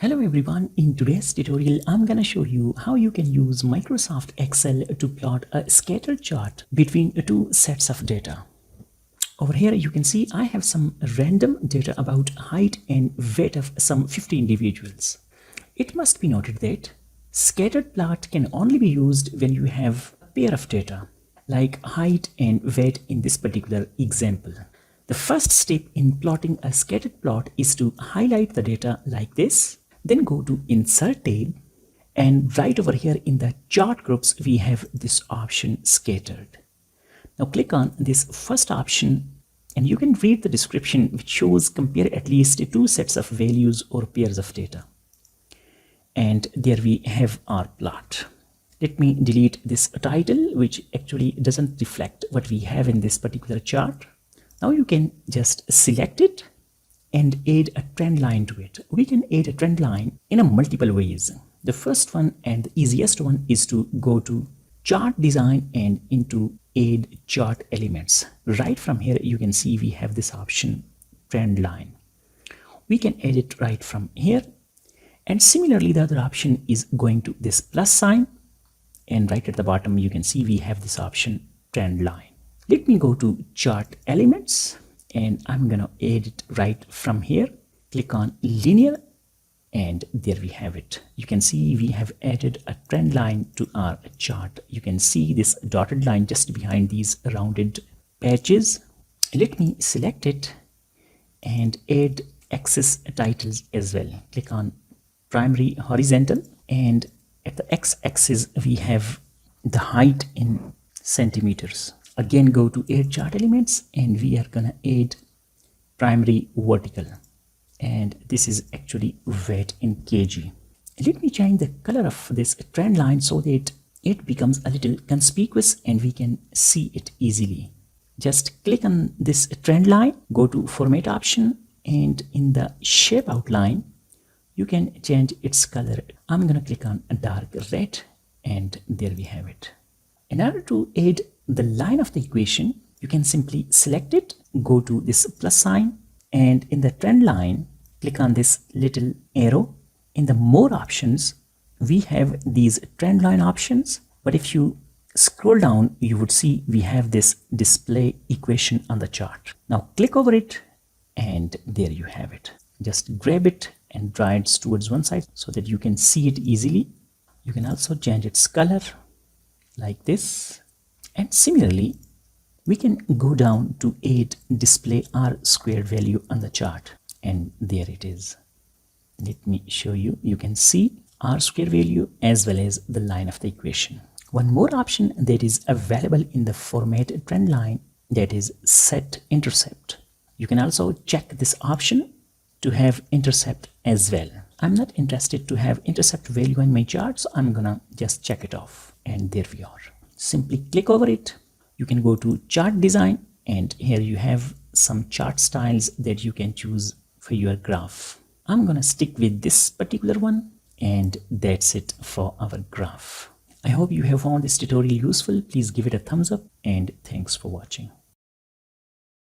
Hello everyone, in today's tutorial I'm gonna show you how you can use Microsoft Excel to plot a scatter chart between two sets of data. Over here you can see I have some random data about height and weight of some 50 individuals. It must be noted that scattered plot can only be used when you have a pair of data, like height and weight in this particular example. The first step in plotting a scattered plot is to highlight the data like this. Then go to Insert tab, and right over here in the chart groups we have this option Scattered. Now click on this first option and you can read the description which shows compare at least two sets of values or pairs of data. And there we have our plot. Let me delete this title which actually doesn't reflect what we have in this particular chart. Now you can just select it and add a trend line to it. We can add a trend line in a multiple ways. The first one and the easiest one is to go to chart design and into add chart elements. Right from here you can see we have this option trend line. We can add it right from here, and similarly the other option is going to this plus sign, and right at the bottom you can see we have this option trend line. Let me go to chart elements and I'm gonna add it right from here. Click on linear and there we have it. You can see we have added a trend line to our chart. You can see this dotted line just behind these rounded patches. Let me select it and add axis titles as well. Click on primary horizontal, and at the x-axis we have the height in centimeters. Again go to add chart elements and we are gonna add primary vertical, and this is actually weight in kg. Let me change the color of this trend line so that it becomes a little conspicuous and we can see it easily. Just click on this trend line, go to format option, and in the shape outline you can change its color. I'm gonna click on a dark red and there we have it. In order to add the line of the equation, you can simply select it, go to this plus sign, and in the trend line click on this little arrow. In the more options we have these trend line options, but if you scroll down you would see we have this display equation on the chart. Now click over it and there you have it. Just grab it and draw it towards one side so that you can see it easily. You can also change its color like this. And similarly, we can go down to add display R squared value on the chart, and there it is. Let me show you. You can see R squared value as well as the line of the equation. One more option that is available in the format trend line, that is set intercept. You can also check this option to have intercept as well. I'm not interested to have intercept value in my chart, so I'm gonna just check it off, and there we are. Simply click over it. You can go to chart design and here you have some chart styles that you can choose for your graph. I'm gonna stick with this particular one, and that's it for our graph. I hope you have found this tutorial useful. Please give it a thumbs up and thanks for watching.